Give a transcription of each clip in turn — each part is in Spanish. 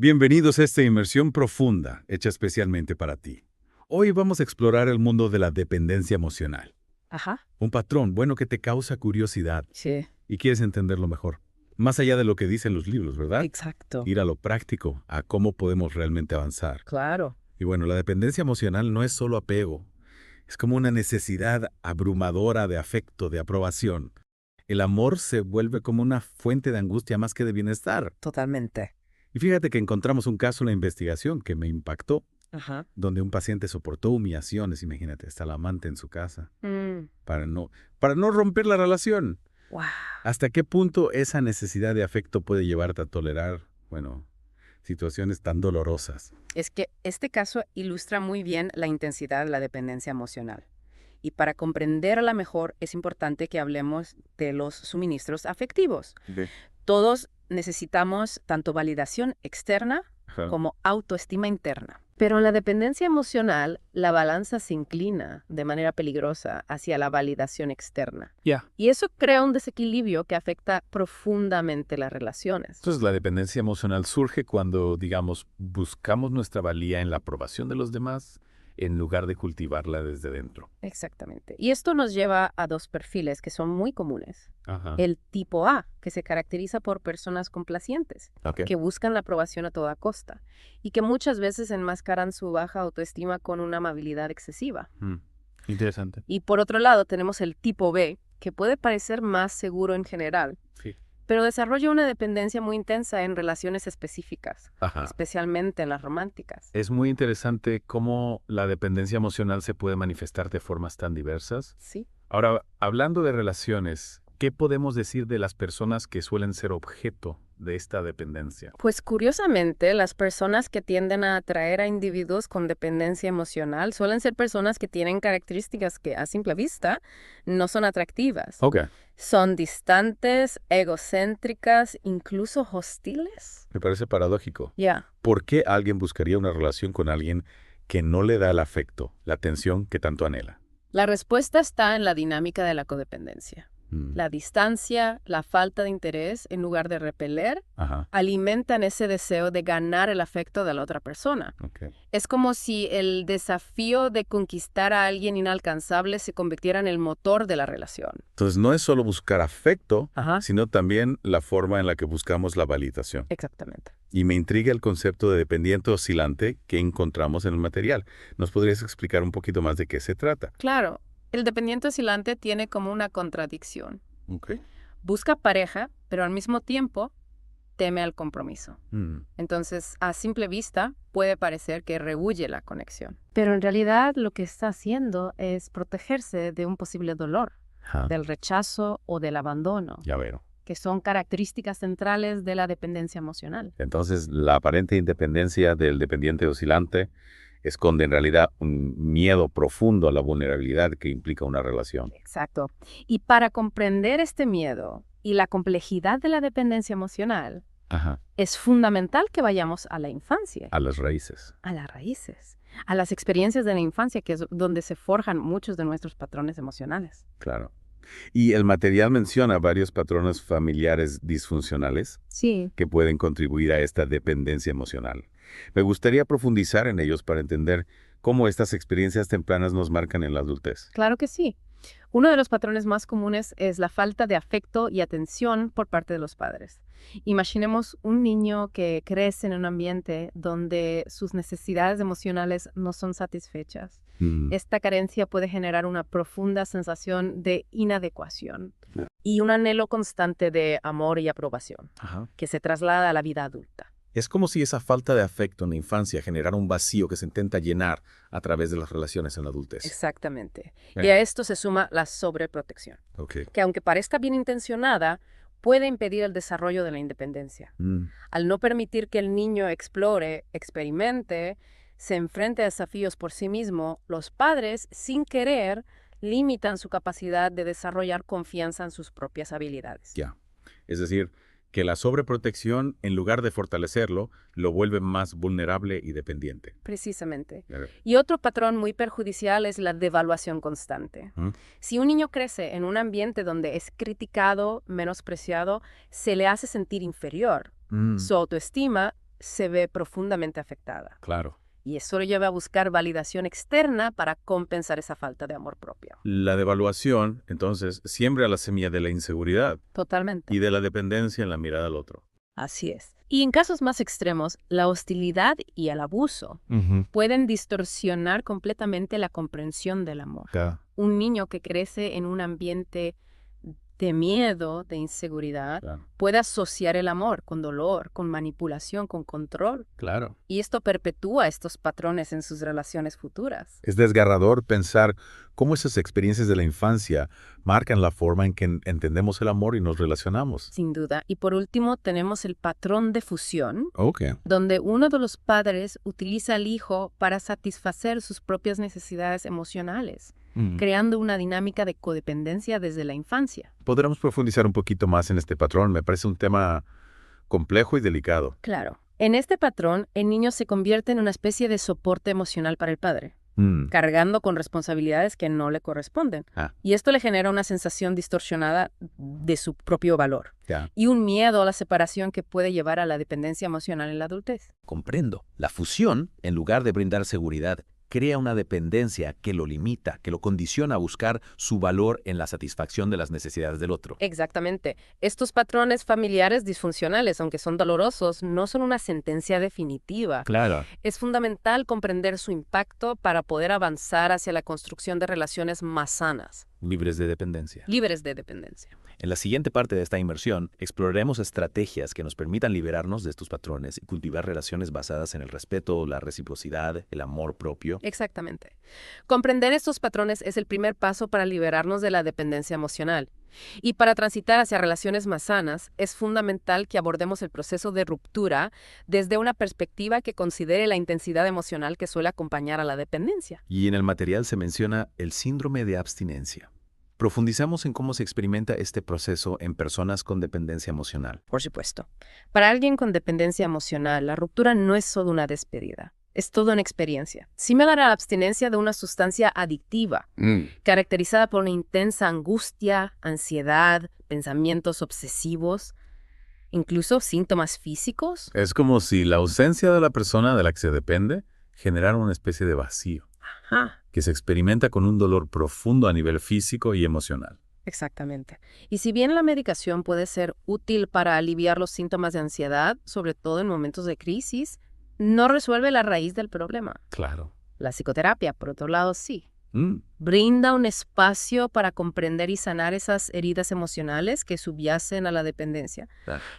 Bienvenidos a esta inmersión profunda, hecha especialmente para ti. Hoy vamos a explorar el mundo de la dependencia emocional. Ajá, Un patrón, bueno, que te causa curiosidad sí, y quieres entenderlo mejor. Más allá de lo que dicen los libros, ¿verdad? exacto, Ir a lo práctico, a cómo podemos realmente avanzar. claro, Y bueno, la dependencia emocional no es solo apego. Es como una necesidad abrumadora de afecto, de aprobación. El amor se vuelve como una fuente de angustia más que de bienestar. totalmente. Y fíjate que encontramos un caso en la investigación que me impactó, Ajá. donde un paciente soportó humillaciones, imagínate, hasta la amante en su casa, Mm, para no romper la relación. wow. ¿Hasta qué punto esa necesidad de afecto puede llevarte a tolerar, bueno, situaciones tan dolorosas? Es que este caso ilustra muy bien la intensidad de la dependencia emocional. Y para comprenderla mejor es importante que hablemos de los suministros afectivos. De- Todos necesitamos tanto validación externa Ajá. como autoestima interna. Pero en la dependencia emocional, la balanza se inclina de manera peligrosa hacia la validación externa. Ya. Y eso crea un desequilibrio que afecta profundamente las relaciones. Entonces la dependencia emocional surge cuando, digamos, buscamos nuestra valía en la aprobación de los demás en lugar de cultivarla desde dentro. Exactamente. Y esto nos lleva a dos perfiles que son muy comunes. Ajá. El tipo A, que se caracteriza por personas complacientes, Ok. que buscan la aprobación a toda costa y que muchas veces enmascaran su baja autoestima con una amabilidad excesiva. Interesante. Y por otro lado tenemos el tipo B, que puede parecer más seguro en general, Sí. pero desarrolla una dependencia muy intensa en relaciones específicas, Ajá. especialmente en las románticas. Es muy interesante cómo la dependencia emocional se puede manifestar de formas tan diversas. Sí. Ahora, hablando de relaciones, ¿qué podemos decir de las personas que suelen ser objeto de esta dependencia? Pues curiosamente, las personas que tienden a atraer a individuos con dependencia emocional suelen ser personas que tienen características que a simple vista no son atractivas. Ok. Son distantes, egocéntricas, incluso hostiles. Me parece paradójico. Ya. ¿Por qué alguien buscaría una relación con alguien que no le da el afecto, la atención que tanto anhela? La respuesta está en la dinámica de la codependencia. La distancia, la falta de interés, en lugar de repeler, Ajá. alimentan ese deseo de ganar el afecto de la otra persona. Ok. Es como si el desafío de conquistar a alguien inalcanzable se convirtiera en el motor de la relación. Entonces, no es solo buscar afecto, Ajá. sino también la forma en la que buscamos la validación. Exactamente. Y me intriga el concepto de dependiente oscilante que encontramos en el material. ¿Nos podrías explicar un poquito más de qué se trata? Claro, el dependiente oscilante tiene como una contradicción. Ok. Busca pareja, pero al mismo tiempo teme al compromiso. Mm. Entonces, a simple vista, puede parecer que rehúye la conexión. Pero en realidad lo que está haciendo es protegerse de un posible dolor, Ajá. del rechazo o del abandono, Ya veo. que son características centrales de la dependencia emocional. Entonces, la aparente independencia del dependiente oscilante esconde en realidad un miedo profundo a la vulnerabilidad que implica una relación. Exacto. Y para comprender este miedo y la complejidad de la dependencia emocional, Ajá. es fundamental que vayamos a la infancia, A las raíces. a las raíces, a las experiencias de la infancia, que es donde se forjan muchos de nuestros patrones emocionales. Claro. Y el material menciona varios patrones familiares disfuncionales Sí. que pueden contribuir a esta dependencia emocional. Me gustaría profundizar en ellos para entender cómo estas experiencias tempranas nos marcan en la adultez. Claro que sí. Uno de los patrones más comunes es la falta de afecto y atención por parte de los padres. Imaginemos un niño que crece en un ambiente donde sus necesidades emocionales no son satisfechas. Esta carencia puede generar una profunda sensación de inadecuación y un anhelo constante de amor y aprobación, Ajá. que se traslada a la vida adulta. Es como si esa falta de afecto en la infancia generara un vacío que se intenta llenar a través de las relaciones en la adultez. Exactamente. Ok. Y a esto se suma la sobreprotección, Ok. que aunque parezca bien intencionada, puede impedir el desarrollo de la independencia. Al no permitir que el niño explore, experimente, se enfrente a desafíos por sí mismo, los padres, sin querer, limitan su capacidad de desarrollar confianza en sus propias habilidades. Ya. Es decir, que la sobreprotección, en lugar de fortalecerlo, lo vuelve más vulnerable y dependiente. Precisamente. Ya veo. Y otro patrón muy perjudicial es la devaluación constante. ¿Mm? Si un niño crece en un ambiente donde es criticado, menospreciado, se le hace sentir inferior. Su autoestima se ve profundamente afectada. Claro. Y eso lo lleva a buscar validación externa para compensar esa falta de amor propio. La devaluación, entonces, siembra la semilla de la inseguridad Totalmente. y de la dependencia en la mirada al otro. Así es. Y en casos más extremos, la hostilidad y el abuso pueden distorsionar completamente la comprensión del amor. Claro. Un niño que crece en un ambiente de miedo, de inseguridad, puede asociar el amor con dolor, con manipulación, con control. Claro. Y esto perpetúa estos patrones en sus relaciones futuras. Es desgarrador pensar cómo esas experiencias de la infancia marcan la forma en que entendemos el amor y nos relacionamos. Sin duda. Y por último, tenemos el patrón de fusión, Ok. donde uno de los padres utiliza al hijo para satisfacer sus propias necesidades emocionales, creando una dinámica de codependencia desde la infancia. Podríamos profundizar un poquito más en este patrón. Me parece un tema complejo y delicado. Claro. En este patrón, el niño se convierte en una especie de soporte emocional para el padre, cargando con responsabilidades que no le corresponden. Y esto le genera una sensación distorsionada de su propio valor. Y un miedo a la separación que puede llevar a la dependencia emocional en la adultez. Comprendo. La fusión, en lugar de brindar seguridad, crea una dependencia que lo limita, que lo condiciona a buscar su valor en la satisfacción de las necesidades del otro. Exactamente. Estos patrones familiares disfuncionales, aunque son dolorosos, no son una sentencia definitiva. Claro. Es fundamental comprender su impacto para poder avanzar hacia la construcción de relaciones más sanas, Libres de dependencia. libres de dependencia. En la siguiente parte de esta inmersión, exploraremos estrategias que nos permitan liberarnos de estos patrones y cultivar relaciones basadas en el respeto, la reciprocidad, el amor propio. Exactamente. Comprender estos patrones es el primer paso para liberarnos de la dependencia emocional. Y para transitar hacia relaciones más sanas, es fundamental que abordemos el proceso de ruptura desde una perspectiva que considere la intensidad emocional que suele acompañar a la dependencia. Y en el material se menciona el síndrome de abstinencia. Profundizamos en cómo se experimenta este proceso en personas con dependencia emocional. Por supuesto. Para alguien con dependencia emocional, la ruptura no es solo una despedida. Es toda una experiencia. Similar a la abstinencia de una sustancia adictiva, caracterizada por una intensa angustia, ansiedad, pensamientos obsesivos, incluso síntomas físicos. Es como si la ausencia de la persona de la que se depende generara una especie de vacío, Ajá, que se experimenta con un dolor profundo a nivel físico y emocional. exactamente. Y si bien la medicación puede ser útil para aliviar los síntomas de ansiedad, sobre todo en momentos de crisis, no resuelve la raíz del problema. Claro. La psicoterapia, por otro lado, sí. Brinda un espacio para comprender y sanar esas heridas emocionales que subyacen a la dependencia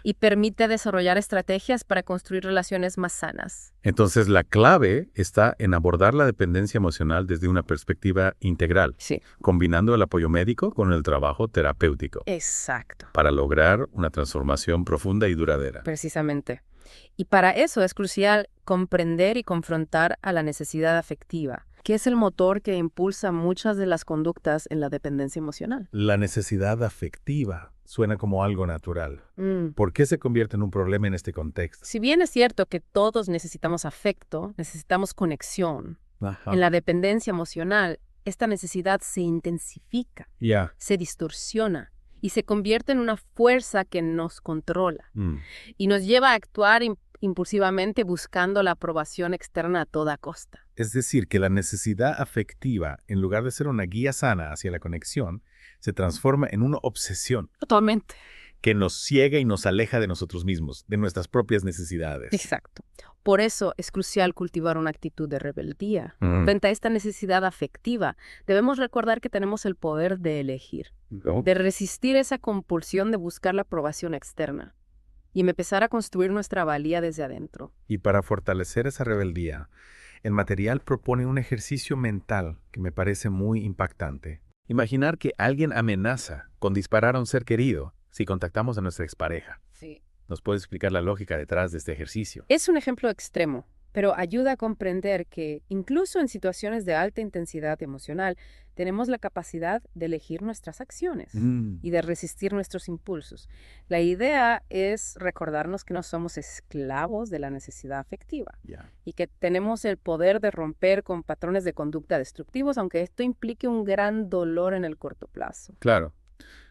y permite desarrollar estrategias para construir relaciones más sanas. Entonces, la clave está en abordar la dependencia emocional desde una perspectiva integral, Sí. combinando el apoyo médico con el trabajo terapéutico, Exacto. para lograr una transformación profunda y duradera. Precisamente. Y para eso es crucial comprender y confrontar a la necesidad afectiva, que es el motor que impulsa muchas de las conductas en la dependencia emocional. La necesidad afectiva suena como algo natural. ¿Por qué se convierte en un problema en este contexto? Si bien es cierto que todos necesitamos afecto, necesitamos conexión, en la dependencia emocional, esta necesidad se intensifica, Ya. se distorsiona y se convierte en una fuerza que nos controla y nos lleva a actuar impulsivamente buscando la aprobación externa a toda costa. Es decir, que la necesidad afectiva, en lugar de ser una guía sana hacia la conexión, se transforma en una obsesión Totalmente. que nos ciega y nos aleja de nosotros mismos, de nuestras propias necesidades. Exacto. Por eso es crucial cultivar una actitud de rebeldía. Frente a esta necesidad afectiva, debemos recordar que tenemos el poder de elegir, de resistir esa compulsión de buscar la aprobación externa y empezar a construir nuestra valía desde adentro. Y para fortalecer esa rebeldía, el material propone un ejercicio mental que me parece muy impactante. Imaginar que alguien amenaza con disparar a un ser querido si contactamos a nuestra expareja. Sí. ¿Nos puede explicar la lógica detrás de este ejercicio? Es un ejemplo extremo, pero ayuda a comprender que incluso en situaciones de alta intensidad emocional, tenemos la capacidad de elegir nuestras acciones y de resistir nuestros impulsos. La idea es recordarnos que no somos esclavos de la necesidad afectiva y que tenemos el poder de romper con patrones de conducta destructivos, aunque esto implique un gran dolor en el corto plazo. Claro.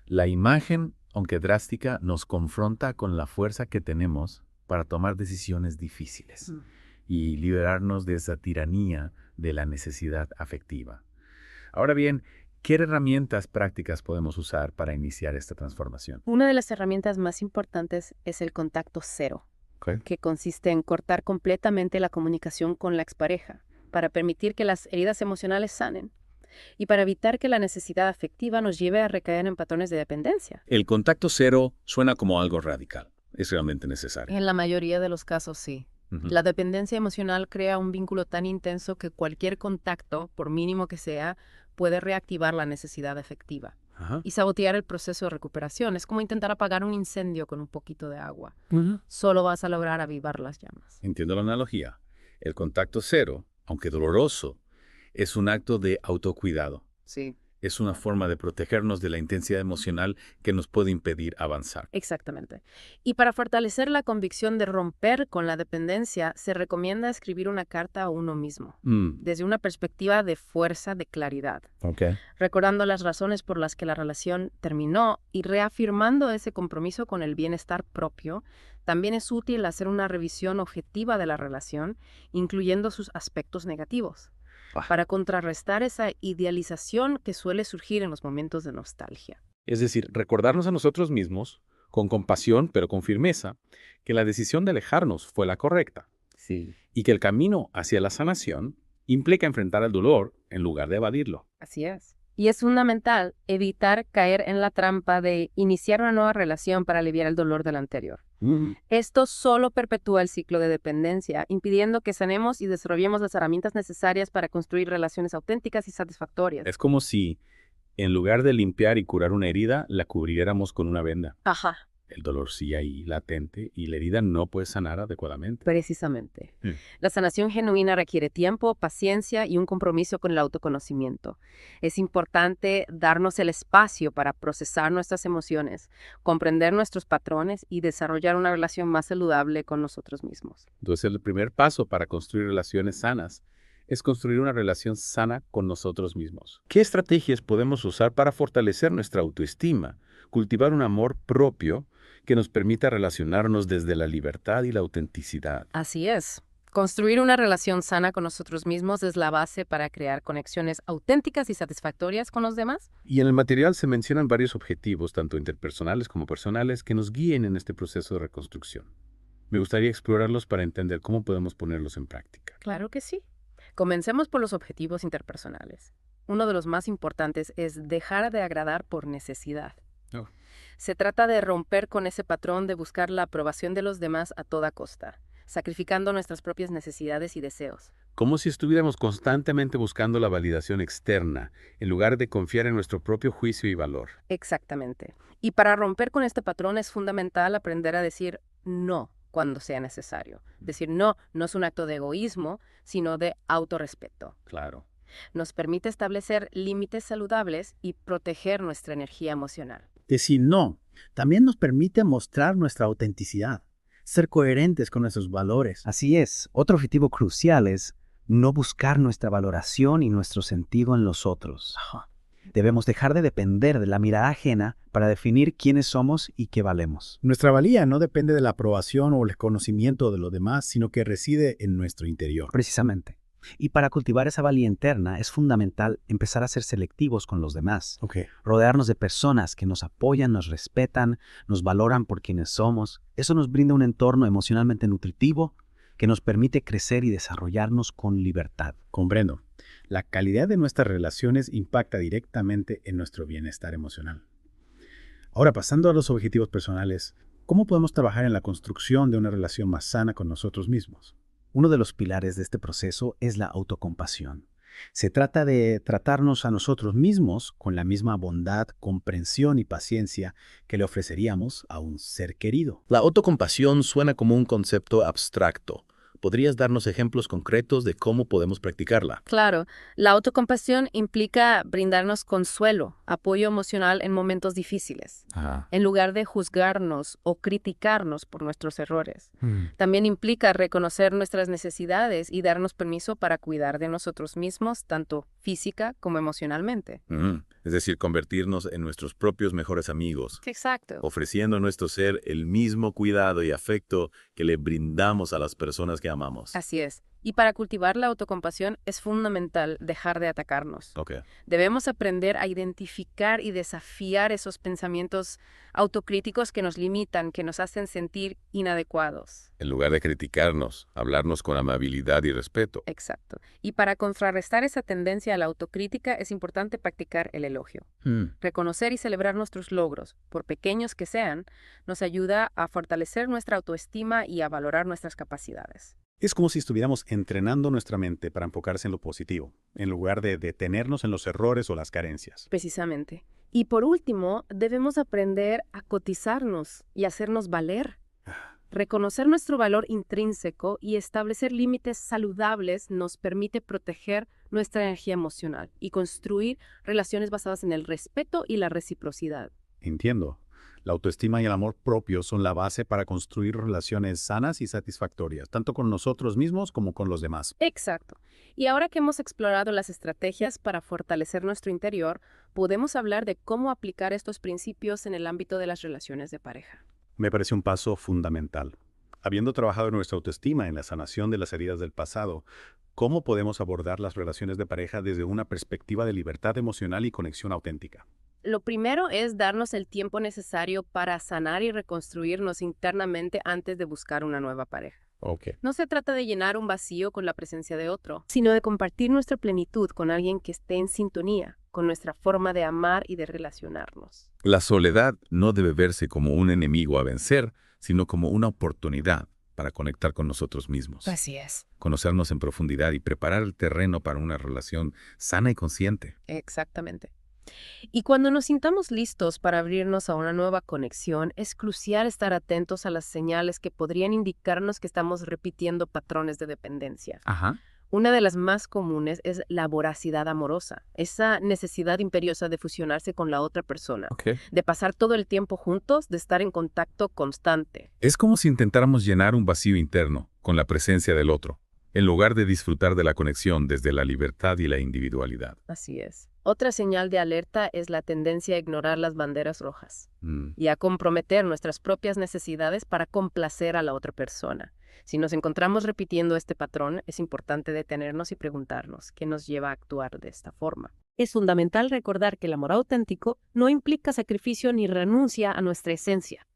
La imagen, aunque drástica, nos confronta con la fuerza que tenemos para tomar decisiones difíciles Mm. y liberarnos de esa tiranía de la necesidad afectiva. Ahora bien, ¿qué herramientas prácticas podemos usar para iniciar esta transformación? Una de las herramientas más importantes es el contacto cero, ¿Ok? que consiste en cortar completamente la comunicación con la expareja para permitir que las heridas emocionales sanen y para evitar que la necesidad afectiva nos lleve a recaer en patrones de dependencia. El contacto cero suena como algo radical. Es realmente necesario. En la mayoría de los casos, sí. Ujú. La dependencia emocional crea un vínculo tan intenso que cualquier contacto, por mínimo que sea, puede reactivar la necesidad afectiva Ajá. y sabotear el proceso de recuperación. Es como intentar apagar un incendio con un poquito de agua. Ujú. Solo vas a lograr avivar las llamas. Entiendo la analogía. El contacto cero, aunque doloroso, es un acto de autocuidado. Sí. Es una forma de protegernos de la intensidad emocional que nos puede impedir avanzar. Exactamente. Y para fortalecer la convicción de romper con la dependencia, se recomienda escribir una carta a uno mismo, desde una perspectiva de fuerza, de claridad, Ok. recordando las razones por las que la relación terminó y reafirmando ese compromiso con el bienestar propio. También es útil hacer una revisión objetiva de la relación, incluyendo sus aspectos negativos, para contrarrestar esa idealización que suele surgir en los momentos de nostalgia. Es decir, recordarnos a nosotros mismos, con compasión pero con firmeza, que la decisión de alejarnos fue la correcta Sí. y que el camino hacia la sanación implica enfrentar el dolor en lugar de evadirlo. Así es. Y es fundamental evitar caer en la trampa de iniciar una nueva relación para aliviar el dolor de la anterior. Esto solo perpetúa el ciclo de dependencia, impidiendo que sanemos y desarrollemos las herramientas necesarias para construir relaciones auténticas y satisfactorias. Es como si, en lugar de limpiar y curar una herida, la cubriéramos con una venda. Ajá, El dolor sigue ahí latente y la herida no puede sanar adecuadamente. precisamente. Mm. La sanación genuina requiere tiempo, paciencia y un compromiso con el autoconocimiento. Es importante darnos el espacio para procesar nuestras emociones, comprender nuestros patrones y desarrollar una relación más saludable con nosotros mismos. Entonces, el primer paso para construir relaciones sanas es construir una relación sana con nosotros mismos. ¿Qué estrategias podemos usar para fortalecer nuestra autoestima, cultivar un amor propio que nos permita relacionarnos desde la libertad y la autenticidad? Así es. Construir una relación sana con nosotros mismos es la base para crear conexiones auténticas y satisfactorias con los demás. Y en el material se mencionan varios objetivos, tanto interpersonales como personales, que nos guíen en este proceso de reconstrucción. Me gustaría explorarlos para entender cómo podemos ponerlos en práctica. Claro que sí. Comencemos por los objetivos interpersonales. Uno de los más importantes es dejar de agradar por necesidad. Oh. Se trata de romper con ese patrón de buscar la aprobación de los demás a toda costa, sacrificando nuestras propias necesidades y deseos. Como si estuviéramos constantemente buscando la validación externa, en lugar de confiar en nuestro propio juicio y valor. Exactamente. Y para romper con este patrón es fundamental aprender a decir no cuando sea necesario. Decir no no es un acto de egoísmo, sino de autorrespeto. Claro. Nos permite establecer límites saludables y proteger nuestra energía emocional. Decir no también nos permite mostrar nuestra autenticidad, ser coherentes con nuestros valores. Así es, otro objetivo crucial es no buscar nuestra valoración y nuestro sentido en los otros. Debemos dejar de depender de la mirada ajena para definir quiénes somos y qué valemos. Nuestra valía no depende de la aprobación o el conocimiento de los demás, sino que reside en nuestro interior. Precisamente. Y para cultivar esa valía interna es fundamental empezar a ser selectivos con los demás. Rodearnos de personas que nos apoyan, nos respetan, nos valoran por quienes somos. Eso nos brinda un entorno emocionalmente nutritivo que nos permite crecer y desarrollarnos con libertad. Comprendo. La calidad de nuestras relaciones impacta directamente en nuestro bienestar emocional. Ahora, pasando a los objetivos personales, ¿cómo podemos trabajar en la construcción de una relación más sana con nosotros mismos? Uno de los pilares de este proceso es la autocompasión. Se trata de tratarnos a nosotros mismos con la misma bondad, comprensión y paciencia que le ofreceríamos a un ser querido. La autocompasión suena como un concepto abstracto, ¿Podrías darnos ejemplos concretos de cómo podemos practicarla? Claro, la autocompasión implica brindarnos consuelo, apoyo emocional en momentos difíciles, en lugar de juzgarnos o criticarnos por nuestros errores. También implica reconocer nuestras necesidades y darnos permiso para cuidar de nosotros mismos, tanto física como emocionalmente. Es decir, convertirnos en nuestros propios mejores amigos, Exacto. ofreciendo a nuestro ser el mismo cuidado y afecto que le brindamos a las personas que amamos. Así es. Y para cultivar la autocompasión es fundamental dejar de atacarnos. Ok. Debemos aprender a identificar y desafiar esos pensamientos autocríticos que nos limitan, que nos hacen sentir inadecuados. En lugar de criticarnos, hablarnos con amabilidad y respeto. Exacto. Y para contrarrestar esa tendencia a la autocrítica es importante practicar el elogio. Reconocer y celebrar nuestros logros, por pequeños que sean, nos ayuda a fortalecer nuestra autoestima y a valorar nuestras capacidades. Es como si estuviéramos entrenando nuestra mente para enfocarse en lo positivo, en lugar de detenernos en los errores o las carencias. Precisamente. Y por último, debemos aprender a cotizarnos y hacernos valer. Reconocer nuestro valor intrínseco y establecer límites saludables nos permite proteger nuestra energía emocional y construir relaciones basadas en el respeto y la reciprocidad. Entiendo. La autoestima y el amor propio son la base para construir relaciones sanas y satisfactorias, tanto con nosotros mismos como con los demás. Exacto. Y ahora que hemos explorado las estrategias para fortalecer nuestro interior, podemos hablar de cómo aplicar estos principios en el ámbito de las relaciones de pareja. Me parece un paso fundamental. Habiendo trabajado en nuestra autoestima en la sanación de las heridas del pasado, ¿cómo podemos abordar las relaciones de pareja desde una perspectiva de libertad emocional y conexión auténtica? Lo primero es darnos el tiempo necesario para sanar y reconstruirnos internamente antes de buscar una nueva pareja. No se trata de llenar un vacío con la presencia de otro, sino de compartir nuestra plenitud con alguien que esté en sintonía con nuestra forma de amar y de relacionarnos. La soledad no debe verse como un enemigo a vencer, sino como una oportunidad para conectar con nosotros mismos. Así es. Conocernos en profundidad y preparar el terreno para una relación sana y consciente. Exactamente. Y cuando nos sintamos listos para abrirnos a una nueva conexión, es crucial estar atentos a las señales que podrían indicarnos que estamos repitiendo patrones de dependencia. Una de las más comunes es la voracidad amorosa, esa necesidad imperiosa de fusionarse con la otra persona, de pasar todo el tiempo juntos, de estar en contacto constante. Es como si intentáramos llenar un vacío interno con la presencia del otro, en lugar de disfrutar de la conexión desde la libertad y la individualidad. Así es. Otra señal de alerta es la tendencia a ignorar las banderas rojas y a comprometer nuestras propias necesidades para complacer a la otra persona. Si nos encontramos repitiendo este patrón, es importante detenernos y preguntarnos qué nos lleva a actuar de esta forma. Es fundamental recordar que el amor auténtico no implica sacrificio ni renuncia a nuestra esencia,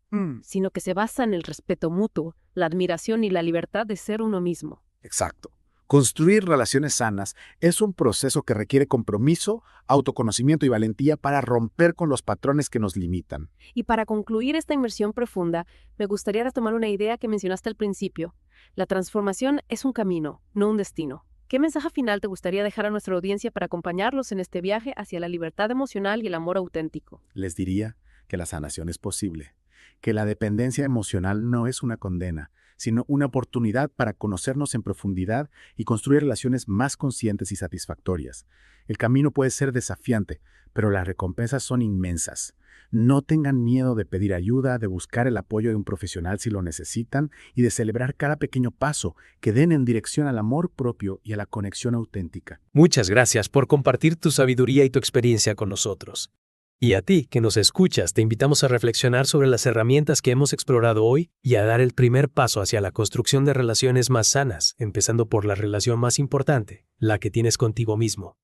sino que se basa en el respeto mutuo, la admiración y la libertad de ser uno mismo. Exacto. Construir relaciones sanas es un proceso que requiere compromiso, autoconocimiento y valentía para romper con los patrones que nos limitan. Y para concluir esta inmersión profunda, me gustaría retomar una idea que mencionaste al principio. La transformación es un camino, no un destino. ¿Qué mensaje final te gustaría dejar a nuestra audiencia para acompañarlos en este viaje hacia la libertad emocional y el amor auténtico? Les diría que la sanación es posible, que la dependencia emocional no es una condena, sino una oportunidad para conocernos en profundidad y construir relaciones más conscientes y satisfactorias. El camino puede ser desafiante, pero las recompensas son inmensas. No tengan miedo de pedir ayuda, de buscar el apoyo de un profesional si lo necesitan y de celebrar cada pequeño paso que den en dirección al amor propio y a la conexión auténtica. Muchas gracias por compartir tu sabiduría y tu experiencia con nosotros. Y a ti, que nos escuchas, te invitamos a reflexionar sobre las herramientas que hemos explorado hoy y a dar el primer paso hacia la construcción de relaciones más sanas, empezando por la relación más importante, la que tienes contigo mismo.